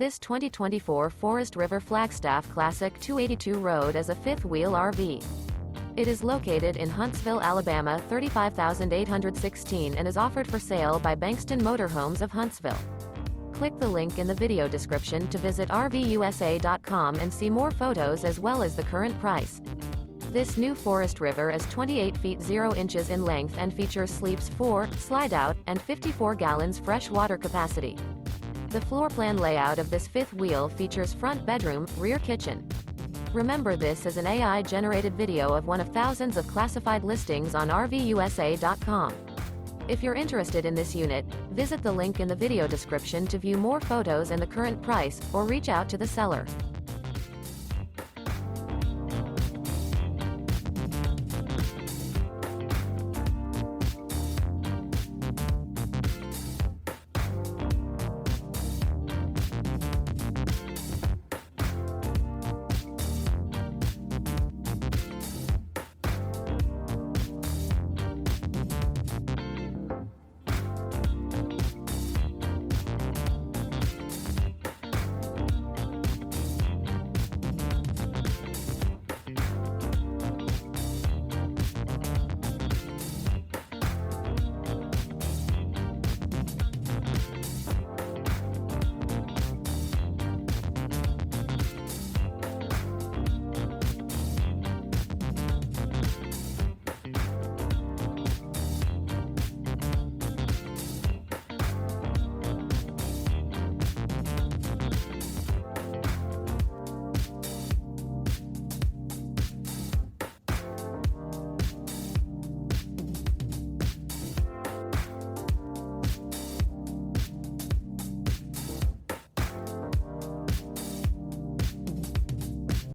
This 2024 Forest River Flagstaff Classic 282 road is a fifth-wheel RV. It is located in Huntsville, Alabama 35816 and is offered for sale by Bankston Motorhomes of Huntsville. Click the link in the video description to visit RVUSA.com and see more photos as well as the current price. This new Forest River is 28 feet 0 inches in length and features sleeps 4, slide-out, and 54 gallons fresh water capacity. The floor plan layout of this fifth wheel features front bedroom, rear kitchen. Remember, this is an AI-generated video of one of thousands of classified listings on RVUSA.com. If you're interested in this unit, visit the link in the video description to view more photos and the current price, or reach out to the seller.